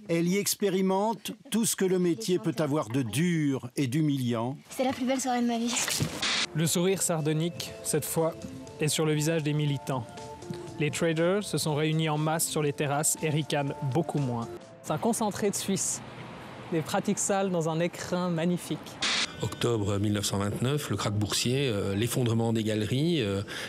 Elle y expérimente tout ce que le métier peut avoir de dur et d'humiliant. C'est la plus belle soirée de ma vie. Le sourire sardonique, cette fois, est sur le visage des militants. Les traders se sont réunis en masse sur les terrasses et ricanent beaucoup moins. C'est un concentré de Suisse. Des pratiques sales dans un écrin magnifique. Octobre 1929, le krach boursier, l'effondrement des galeries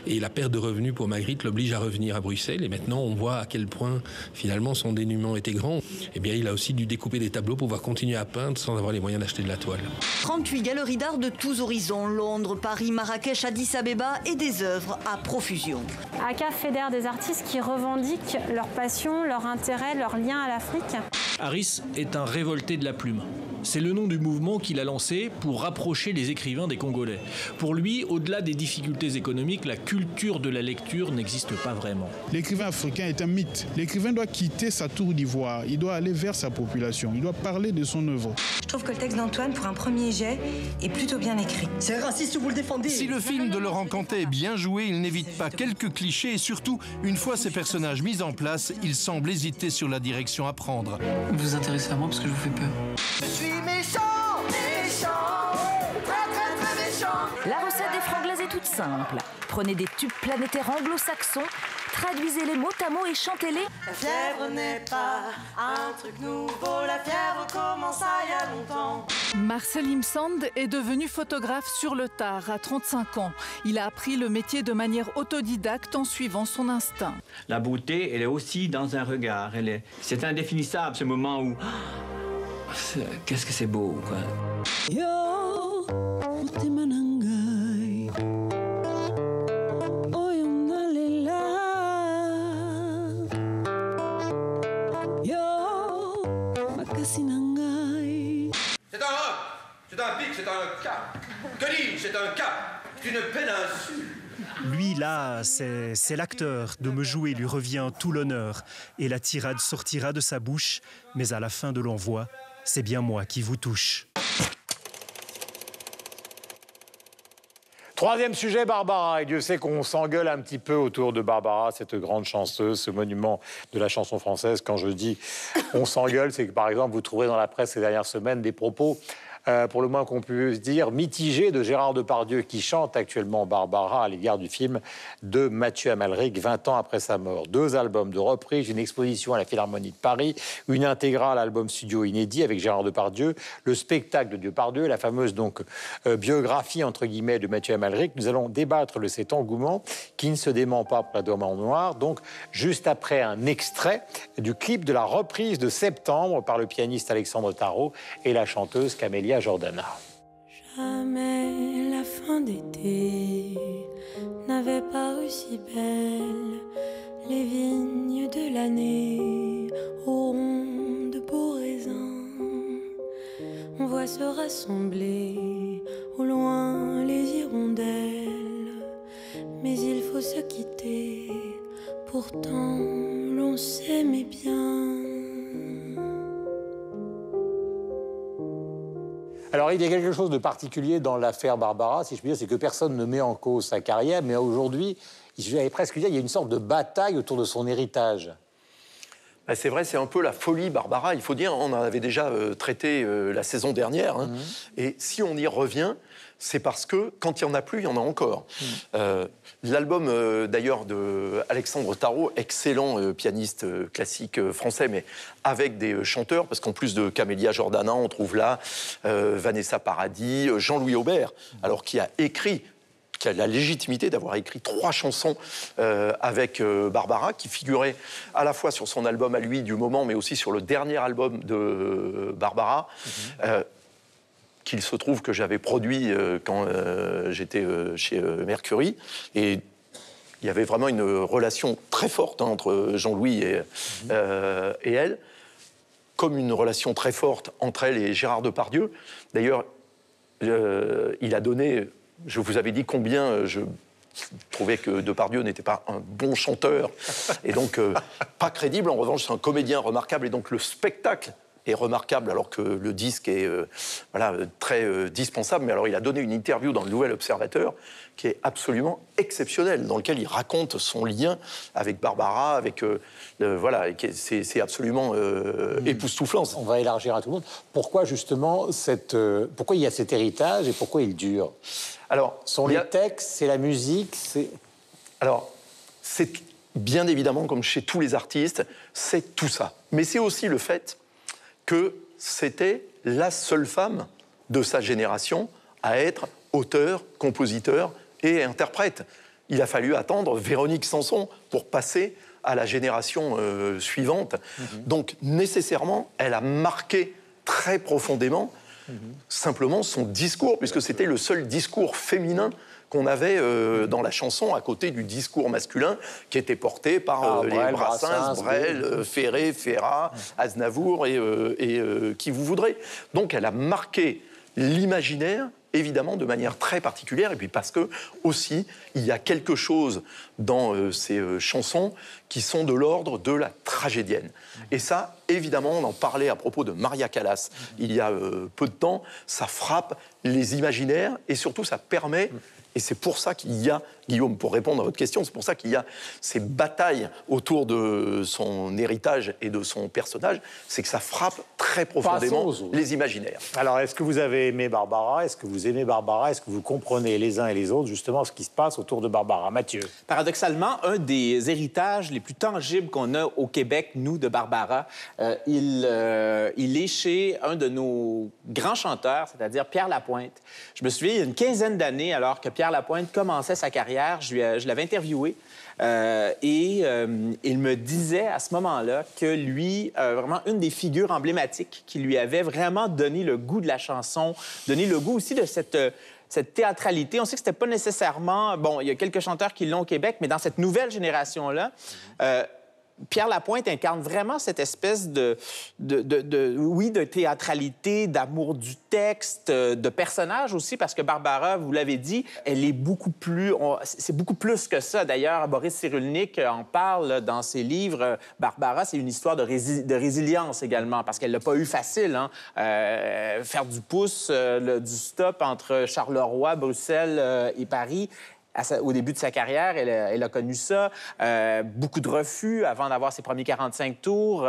et la perte de revenus pour Magritte l'oblige à revenir à Bruxelles. Et maintenant, on voit à quel point, finalement, son dénuement était grand. Eh bien, il a aussi dû découper des tableaux pour pouvoir continuer à peindre sans avoir les moyens d'acheter de la toile. 38 galeries d'art de tous horizons, Londres, Paris, Marrakech, Addis Abeba et des œuvres à profusion. ACAF fédère des artistes qui revendiquent leur passion, leur intérêt, leur lien à l'Afrique. Harris est un révolté de la plume. C'est le nom du mouvement qu'il a lancé pour rapprocher les écrivains des Congolais. Pour lui, au-delà des difficultés économiques, la culture de la lecture n'existe pas vraiment. L'écrivain africain est un mythe. L'écrivain doit quitter sa tour d'ivoire. Il doit aller vers sa population. Il doit parler de son œuvre. Je trouve que le texte d'Antoine, pour un premier jet, est plutôt bien écrit. C'est raciste, vous le défendez. Si le film de Laurent Cantet est bien joué, il n'évite pas quelques clichés et surtout, une fois ces personnages mis en place, il semble hésiter sur la direction à prendre. Vous vous intéressez à moi parce que je vous fais peur. Je suis méchant, méchant, très très méchant. La recette des franglaises est toute simple. Prenez des tubes planétaires anglo-saxons, traduisez-les mot à mot et chantez-les. La fièvre n'est pas un truc nouveau, la fièvre commença il y a longtemps. Marcel Imsand est devenu photographe sur le tard à 35 ans. Il a appris le métier de manière autodidacte en suivant son instinct. La beauté, elle est aussi dans un regard. C'est indéfinissable, ce moment où... Qu'est-ce que c'est beau, quoi. Yo, c'est un roc, c'est un pic, c'est un cap. Que dis-je, c'est un cap, c'est une péninsule. Lui, là, c'est l'acteur. De me jouer lui revient tout l'honneur. Et la tirade sortira de sa bouche, mais à la fin de l'envoi, c'est bien moi qui vous touche. Troisième sujet, Barbara. Et Dieu sait qu'on s'engueule un petit peu autour de Barbara, cette grande chanteuse, ce monument de la chanson française. Quand je dis on s'engueule, c'est que, par exemple, vous trouverez dans la presse ces dernières semaines des propos, pour le moins qu'on puisse dire, mitigés de Gérard Depardieu, qui chante actuellement Barbara à l'égard du film de Mathieu Amalric, 20 ans après sa mort. 2 albums de reprise, une exposition à la Philharmonie de Paris, une intégrale album studio inédit avec Gérard Depardieu, le spectacle de Depardieu, la fameuse biographie entre guillemets de Mathieu Amalric. Nous allons débattre de cet engouement qui ne se dément pas pour la Dame en noir. Donc, juste après un extrait du clip de la reprise de Septembre par le pianiste Alexandre Tarot et la chanteuse Camélia Jordana. Jamais la fin d'été n'avait paru si belle. Les vignes de l'année auront de beaux raisins. On voit se rassembler au loin les hirondelles. Mais il faut se quitter, pourtant l'on s'aimait bien. Alors, il y a quelque chose de particulier dans l'affaire Barbara, si je puis dire, c'est que personne ne met en cause sa carrière, mais aujourd'hui, j'allais presque dire, il y a une sorte de bataille autour de son héritage. C'est vrai, c'est un peu la folie Barbara. Il faut dire, on en avait déjà traité la saison dernière. Hein. Et si on y revient, c'est parce que quand il n'y en a plus, il y en a encore. L'album d'ailleurs de Alexandre Tarot, excellent pianiste classique français, mais avec des chanteurs, parce qu'en plus de Camélia Jordana, on trouve là Vanessa Paradis, Jean-Louis Aubert, alors qui a écrit, qui a la légitimité d'avoir écrit 3 chansons avec Barbara, qui figuraient à la fois sur son album à lui du moment, mais aussi sur le dernier album de Barbara, qu'il se trouve que j'avais produit quand j'étais chez Mercury. Et il y avait vraiment une relation très forte entre Jean-Louis et elle, comme une relation très forte entre elle et Gérard Depardieu. D'ailleurs, il a donné... Je vous avais dit combien je trouvais que Depardieu n'était pas un bon chanteur et donc pas crédible. En revanche, c'est un comédien remarquable et donc le spectacle est remarquable alors que le disque est très dispensable. Mais alors, il a donné une interview dans le Nouvel Observateur qui est absolument exceptionnelle, dans lequel il raconte son lien avec Barbara, avec c'est absolument époustouflant. On va élargir à tout le monde. Pourquoi justement pourquoi il y a cet héritage et pourquoi il dure? Alors, les textes, c'est la musique, c'est... Alors, c'est bien évidemment, comme chez tous les artistes, c'est tout ça. Mais c'est aussi le fait que c'était la seule femme de sa génération à être auteur, compositeur et interprète. Il a fallu attendre Véronique Sanson pour passer à la génération suivante. Donc, nécessairement, elle a marqué très profondément simplement son discours, puisque c'était le seul discours féminin qu'on avait dans la chanson, à côté du discours masculin qui était porté par les Brassens, Brel, Ferré, Ferrat, Aznavour et qui vous voudrez. Donc elle a marqué l'imaginaire, évidemment, de manière très particulière, et puis parce que, aussi, il y a quelque chose dans ces chansons qui sont de l'ordre de la tragédienne. Et ça, évidemment, on en parlait à propos de Maria Callas il y a peu de temps, ça frappe les imaginaires, et surtout, ça permet... Et c'est pour ça qu'il y a, Guillaume, pour répondre à votre question, c'est pour ça qu'il y a ces batailles autour de son héritage et de son personnage, c'est que ça frappe très profondément les imaginaires. Alors, est-ce que vous avez aimé Barbara? Est-ce que vous aimez Barbara? Est-ce que vous comprenez les uns et les autres, justement, ce qui se passe autour de Barbara? Mathieu? Paradoxalement, un des héritages les plus tangibles qu'on a au Québec, nous, de Barbara, il est chez un de nos grands chanteurs, c'est-à-dire Pierre Lapointe. Je me souviens, il y a une quinzaine d'années, alors que Pierre Lapointe commençait sa carrière, je l'avais interviewé et il me disait à ce moment-là que lui, vraiment une des figures emblématiques qui lui avait vraiment donné le goût de la chanson, donné le goût aussi de cette théâtralité. On sait que c'était pas nécessairement... Bon, il y a quelques chanteurs qui l'ont au Québec, mais dans cette nouvelle génération-là, Pierre Lapointe incarne vraiment cette espèce de théâtralité, d'amour du texte, de personnage aussi, parce que Barbara, vous l'avez dit, elle est beaucoup plus... C'est beaucoup plus que ça. D'ailleurs, Boris Cyrulnik en parle dans ses livres. Barbara, c'est une histoire de résilience également, parce qu'elle l'a pas eu facile. Hein? Faire du pouce, du stop entre Charleroi, Bruxelles et Paris... Au début de sa carrière, elle a connu ça. Beaucoup de refus avant d'avoir ses premiers 45 tours.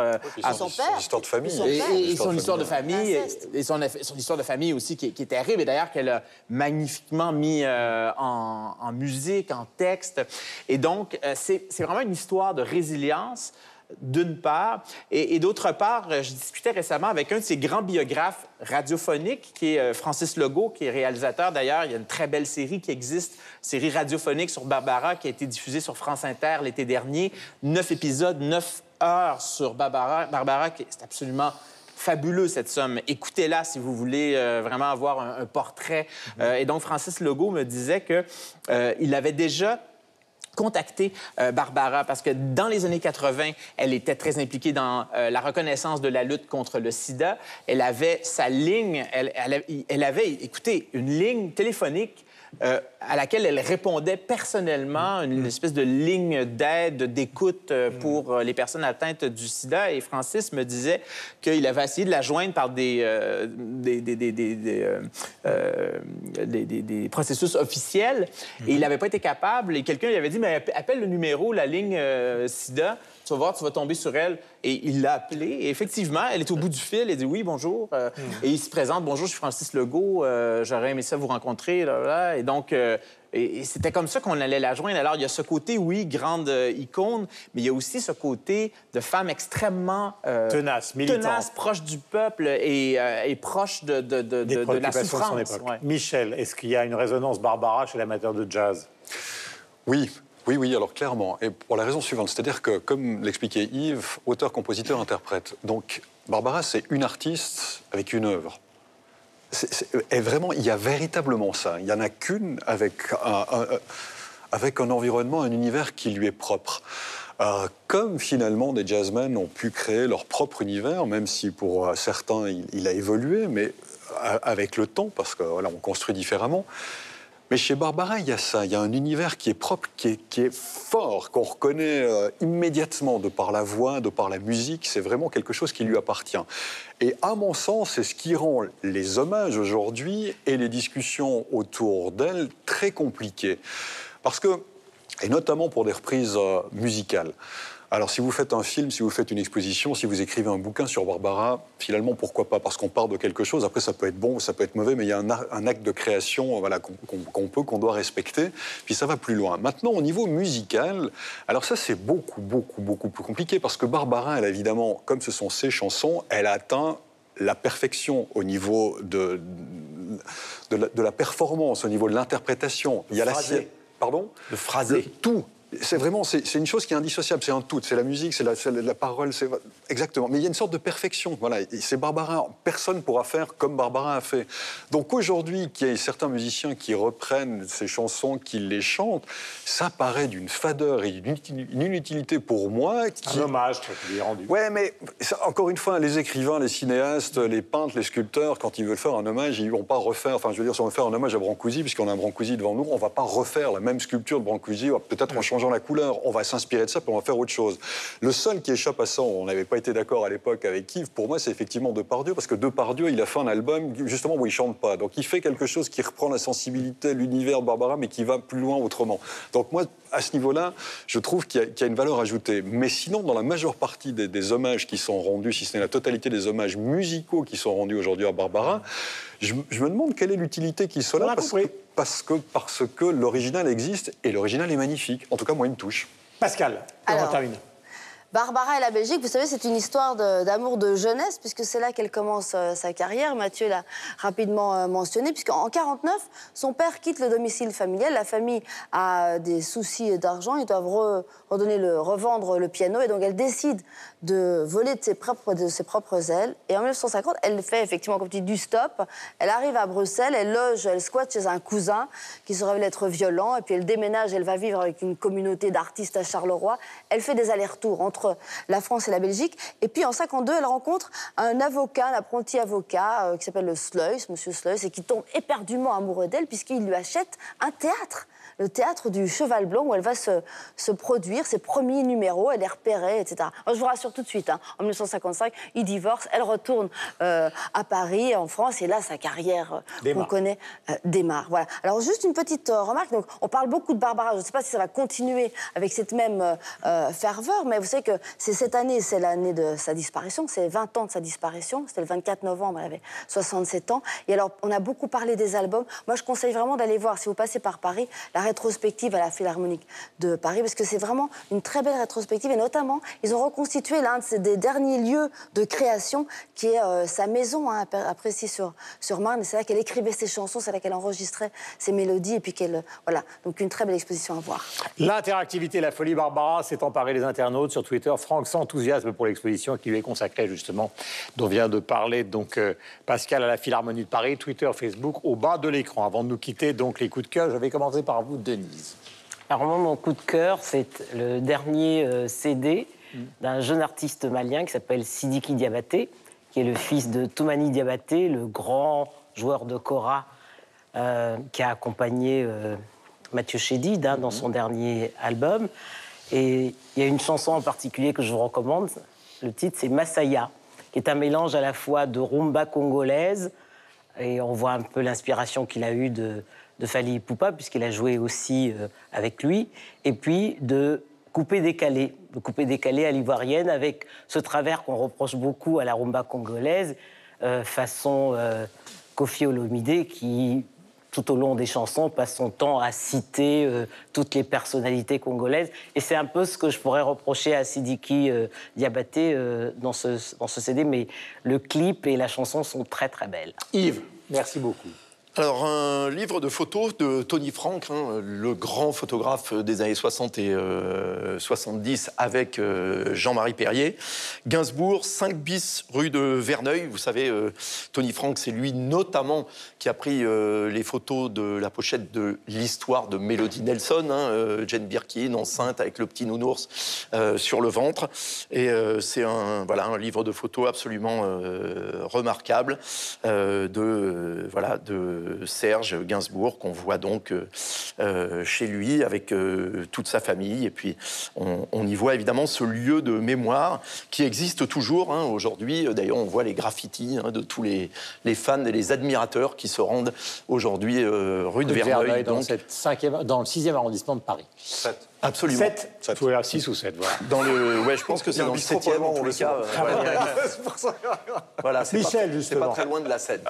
Son histoire de famille. Et son histoire de famille. Et son histoire de famille aussi, qui est terrible. Et d'ailleurs, qu'elle a magnifiquement mis en musique, en texte. Et donc, c'est vraiment une histoire de résilience, d'une part. Et d'autre part, je discutais récemment avec un de ses grands biographes radiophoniques, qui est Francis Legault, qui est réalisateur. D'ailleurs, il y a une très belle série qui existe, série radiophonique sur Barbara, qui a été diffusée sur France Inter l'été dernier. 9 épisodes, 9 heures sur Barbara, c'est absolument fabuleux, cette somme. Écoutez-la si vous voulez vraiment avoir un portrait. Et donc, Francis Legault me disait qu'il avait déjà contacté Barbara parce que dans les années 80, elle était très impliquée dans la reconnaissance de la lutte contre le sida. Elle avait sa ligne, elle avait, écoutez, une ligne téléphonique à laquelle elle répondait personnellement, une espèce de ligne d'aide, d'écoute pour les personnes atteintes du sida. Et Francis me disait qu'il avait essayé de la joindre par des processus officiels et il n'avait pas été capable. Et quelqu'un lui avait dit, mais appelle le numéro, la ligne sida. Tu vas voir, tu vas tomber sur elle. Et il l'a appelée. Et effectivement, elle est au bout du fil. Elle dit oui, bonjour. Et il se présente. Bonjour, je suis Francis Legault. J'aurais aimé ça vous rencontrer. Et donc, et c'était comme ça qu'on allait la joindre. Alors, il y a ce côté, oui, grande icône, mais il y a aussi ce côté de femme extrêmement tenace, militante, tenace, proche du peuple et proche de la souffrance. De son époque. Ouais. Michel, est-ce qu'il y a une résonance Barbara chez l'amateur de jazz? Oui. Oui, alors clairement. Et pour la raison suivante, c'est-à-dire que, comme l'expliquait Yves, auteur, compositeur, interprète. Donc, Barbara, c'est une artiste avec une œuvre. Et vraiment, il y a véritablement ça. Il n'y en a qu'une avec un environnement, un univers qui lui est propre. Comme finalement des jazzmen ont pu créer leur propre univers, même si pour certains il a évolué, mais avec le temps, parce que voilà, on construit différemment. Mais chez Barbara, il y a ça, il y a un univers qui est propre, qui est fort, qu'on reconnaît immédiatement de par la voix, de par la musique. C'est vraiment quelque chose qui lui appartient. Et à mon sens, c'est ce qui rend les hommages aujourd'hui et les discussions autour d'elle très compliquées. Parce que, et notamment pour des reprises musicales. Alors, si vous faites un film, si vous faites une exposition, si vous écrivez un bouquin sur Barbara, finalement, pourquoi pas? Parce qu'on part de quelque chose. Après, ça peut être bon, ça peut être mauvais, mais il y a un acte de création voilà, qu'on doit respecter. Puis ça va plus loin. Maintenant, au niveau musical, alors ça, c'est beaucoup plus compliqué. Parce que Barbara, elle, évidemment, comme ce sont ses chansons, elle a atteint la perfection au niveau de la performance, au niveau de l'interprétation. Il y a pardon? Le phrasé. Tout. C'est vraiment, c'est une chose qui est indissociable, c'est un tout, c'est la musique, c'est la parole, c'est exactement. Mais il y a une sorte de perfection, voilà. C'est Barbara, personne ne pourra faire comme Barbara a fait. Donc aujourd'hui, qu'il y ait certains musiciens qui reprennent ces chansons, qui les chantent, ça paraît d'une fadeur et d'une inutilité pour moi. Un hommage qui est rendu. Ouais, mais encore une fois, les écrivains, les cinéastes, les peintres, les sculpteurs, quand ils veulent faire un hommage, ils ne vont pas refaire. Enfin, je veux dire, si on veut faire un hommage à Brancusi, puisqu'on a un Brancusi devant nous, on ne va pas refaire la même sculpture de Brancusi, peut-être en changeant la couleur, on va s'inspirer de ça puis on va faire autre chose. Le seul qui échappe à ça, on n'avait pas été d'accord à l'époque avec Yves, pour moi c'est effectivement Depardieu, parce que Depardieu il a fait un album justement où il chante pas, donc il fait quelque chose qui reprend la sensibilité, l'univers de Barbara, mais qui va plus loin autrement. Donc moi, à ce niveau-là, je trouve qu'il y a une valeur ajoutée. Mais sinon, dans la majeure partie des hommages qui sont rendus, si ce n'est la totalité des hommages musicaux qui sont rendus aujourd'hui à Barbara, je me demande quelle est l'utilité qu'il soit là, parce que l'original existe, et l'original est magnifique. En tout cas, moi, il me touche. Pascal, on termine. Barbara et la Belgique, vous savez, c'est une histoire d'amour de jeunesse, puisque c'est là qu'elle commence sa carrière. Mathieu l'a rapidement mentionné, puisqu'en 1949, son père quitte le domicile familial. La famille a des soucis d'argent. Ils doivent revendre le piano. Et donc, elle décide de voler de ses propres ailes. Et en 1950, elle fait effectivement, comme tu dis, du stop. Elle arrive à Bruxelles, elle squatte chez un cousin qui se révèle être violent. Et puis, elle déménage, elle va vivre avec une communauté d'artistes à Charleroi. Elle fait des allers-retours entre entre la France et la Belgique. Et puis en 52, elle rencontre un avocat, un apprenti avocat qui s'appelle le Sluys, Monsieur Sluys, et qui tombe éperdument amoureux d'elle puisqu'il lui achète un théâtre. Le théâtre du Cheval Blanc, où elle va se produire, ses premiers numéros, elle est repérée, etc. Alors, je vous rassure tout de suite, hein, en 1955, il divorce, elle retourne à Paris, en France, et là, sa carrière qu'on connaît démarre. Voilà. Alors, juste une petite remarque. Donc, on parle beaucoup de Barbara. Je ne sais pas si ça va continuer avec cette même ferveur, mais vous savez que cette année, c'est l'année de sa disparition, c'est 20 ans de sa disparition. C'était le 24 novembre, elle avait 67 ans. Et alors, on a beaucoup parlé des albums. Moi, je conseille vraiment d'aller voir, si vous passez par Paris, la rétrospective à la Philharmonique de Paris, parce que c'est vraiment une très belle rétrospective, et notamment, ils ont reconstitué l'un des derniers lieux de création, qui est sa maison, hein, à Précy-sur-Marne, et c'est là qu'elle écrivait ses chansons, c'est là qu'elle enregistrait ses mélodies, et puis qu'elle... Voilà, donc une très belle exposition à voir. L'interactivité, la folie Barbara s'est emparée des internautes sur Twitter. Franck s'enthousiasme pour l'exposition qui lui est consacrée, justement, dont vient de parler donc Pascal à la Philharmonie de Paris, Twitter, Facebook, au bas de l'écran. Avant de nous quitter, donc, les coups de cœur, je vais commencer par vous, Denise. Alors moi, mon coup de cœur, c'est le dernier CD d'un jeune artiste malien qui s'appelle Sidiki Diabaté, qui est le fils de Toumani Diabaté, le grand joueur de kora qui a accompagné Mathieu Chédid dans son dernier album. Et il y a une chanson en particulier que je vous recommande. Le titre, c'est Masaya, qui est un mélange à la fois de rumba congolaise, et on voit un peu l'inspiration qu'il a eue de Fally Ipupa, puisqu'il a joué aussi avec lui, et puis de coupé-décalé à l'ivoirienne, avec ce travers qu'on reproche beaucoup à la rumba congolaise, façon Koffi Olomide, qui, tout au long des chansons, passe son temps à citer toutes les personnalités congolaises. Et c'est un peu ce que je pourrais reprocher à Sidiki Diabaté dans ce CD, mais le clip et la chanson sont très, très belles. Yves, merci beaucoup. Alors, un livre de photos de Tony Frank, hein, le grand photographe des années 60 et 70, avec Jean-Marie Perrier. Gainsbourg, 5 bis rue de Verneuil. Vous savez, Tony Frank, c'est lui notamment qui a pris les photos de la pochette de l'histoire de Melody Nelson, hein, Jane Birkin, enceinte avec le petit nounours sur le ventre. Et c'est un livre de photos absolument remarquable de Serge Gainsbourg, qu'on voit donc chez lui avec toute sa famille. Et puis, on y voit évidemment ce lieu de mémoire qui existe toujours aujourd'hui. D'ailleurs, on voit les graffitis de tous les fans et les admirateurs qui se rendent aujourd'hui rue de Verneuil. Dans le 6e arrondissement de Paris. 7. Absolument. 7 6 ou 7, voilà. Je pense que c'est dans le 7e, en tous les cas. C'est pour ça. Voilà, Michel, justement. C'est pas très loin de la Seine.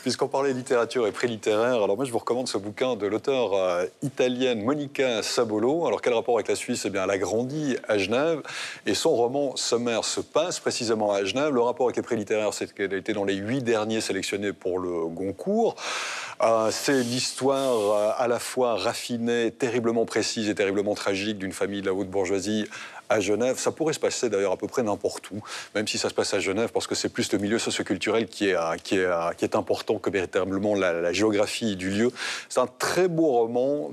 Puisqu'on parlait littérature et pré-littéraire, alors moi je vous recommande ce bouquin de l'auteure italienne Monica Sabolo. Alors quel rapport avec la Suisse? Eh bien, elle a grandi à Genève et son roman sommaire se passe précisément à Genève. Le rapport avec les pré-littéraires, c'est qu'elle a été dans les 8 derniers sélectionnés pour le Goncourt. C'est l'histoire à la fois raffinée, terriblement précise et terriblement tragique d'une famille de la haute bourgeoisie à Genève. Ça pourrait se passer d'ailleurs à peu près n'importe où, même si ça se passe à Genève, parce que c'est plus le milieu socioculturel qui est important que véritablement la géographie du lieu. C'est un très beau roman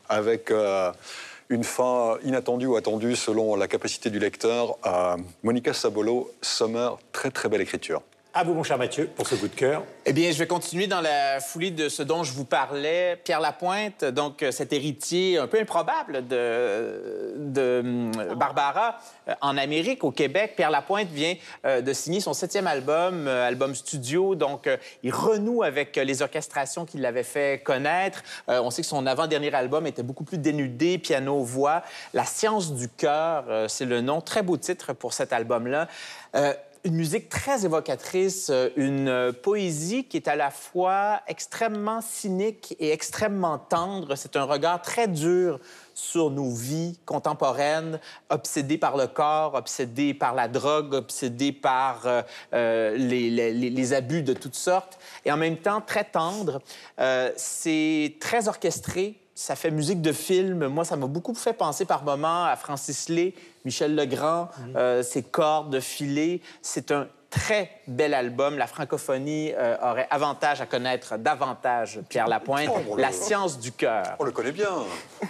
avec une fin inattendue ou attendue selon la capacité du lecteur. Monica Sabolo, sommaire, très très belle écriture. À vous, mon cher Mathieu, pour ce coup de cœur. Eh bien, je vais continuer dans la foulée de ce dont je vous parlais. Pierre Lapointe, donc cet héritier un peu improbable de Barbara en Amérique, au Québec. Pierre Lapointe vient de signer son 7e album, album studio. Donc, il renoue avec les orchestrations qu'il avait fait connaître. On sait que son avant-dernier album était beaucoup plus dénudé, piano-voix. La science du cœur, c'est le nom. Très beau titre pour cet album-là. Une musique très évocatrice, une poésie qui est à la fois extrêmement cynique et extrêmement tendre. C'est un regard très dur sur nos vies contemporaines, obsédées par le corps, obsédées par la drogue, obsédées par les abus de toutes sortes, et en même temps très tendre. C'est très orchestré. Ça fait musique de film. Moi, ça m'a beaucoup fait penser par moments à Francis Lay, Michel Legrand, ses cordes filées. C'est un très bel album. La francophonie aurait avantage à connaître davantage Pierre Lapointe. La science du cœur. On le connaît bien.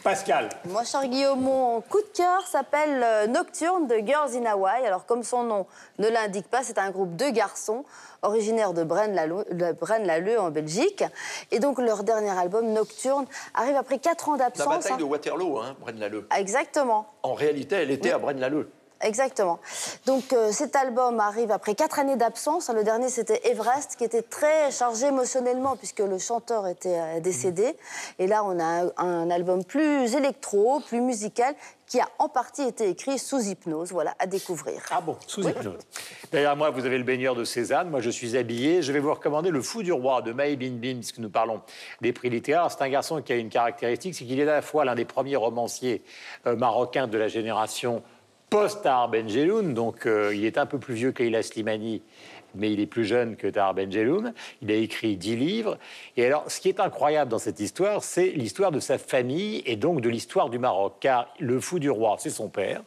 Pascal. Moi, cher Guillaume, mon coup de cœur s'appelle Nocturne de Girls in Hawaii. Alors, comme son nom ne l'indique pas, c'est un groupe de garçons originaires de Braine-l'Alleud en Belgique. Et donc, leur dernier album, Nocturne, arrive après 4 ans d'absence. La bataille de Waterloo, hein, Braine-l'Alleud. Exactement. En réalité, elle était à Braine-l'Alleud. Exactement. Donc cet album arrive après 4 années d'absence. Le dernier, c'était Everest, qui était très chargé émotionnellement puisque le chanteur était décédé. Et là, on a un album plus électro, plus musical, qui a en partie été écrit sous hypnose. Voilà, à découvrir. Ah bon, sous hypnose. Derrière moi, vous avez le baigneur de Cézanne. Moi, je suis habillé. Je vais vous recommander Le Fou du Roi de Maï Binbin, puisque nous parlons des prix littéraires. C'est un garçon qui a une caractéristique, c'est qu'il est à la fois l'un des premiers romanciers marocains de la génération post-Tahar Ben Jelloun, donc il est un peu plus vieux qu'Aïla Slimani, mais il est plus jeune que Tahar Ben Jelloun. Il a écrit 10 livres. Et alors, ce qui est incroyable dans cette histoire, c'est l'histoire de sa famille et donc de l'histoire du Maroc. Car le Fou du Roi, c'est son père,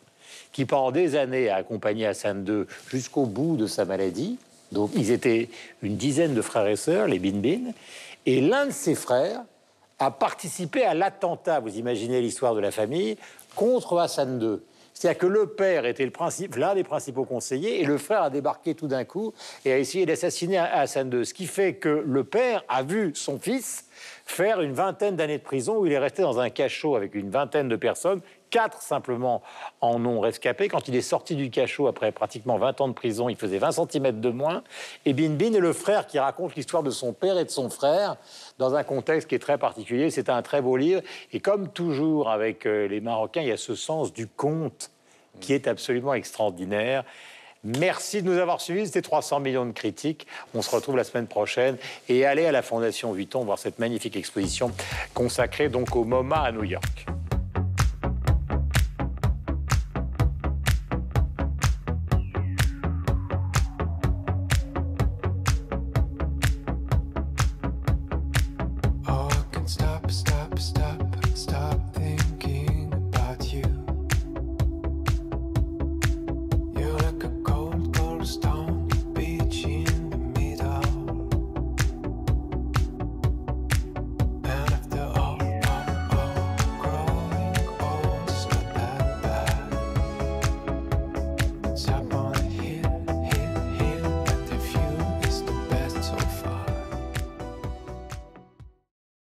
qui pendant des années a accompagné Hassan II jusqu'au bout de sa maladie. Donc, ils étaient une dizaine de frères et sœurs, les Binbin. Et l'un de ses frères a participé à l'attentat, vous imaginez l'histoire de la famille, contre Hassan II. C'est-à-dire que le père était l'un des principaux conseillers et le frère a débarqué tout d'un coup et a essayé d'assassiner Hassan II. Ce qui fait que le père a vu son fils faire une vingtaine d'années de prison où il est resté dans un cachot avec une vingtaine de personnes. 4 simplement en ont rescapé. Quand il est sorti du cachot après pratiquement 20 ans de prison, il faisait 20 cm de moins. Et Binbin est le frère qui raconte l'histoire de son père et de son frère dans un contexte qui est très particulier. C'est un très beau livre. Et comme toujours avec les Marocains, il y a ce sens du conte qui est absolument extraordinaire. Merci de nous avoir suivis. C'était 300 millions de critiques. On se retrouve la semaine prochaine. Et allez à la Fondation Vuitton voir cette magnifique exposition consacrée donc au MoMA à New York.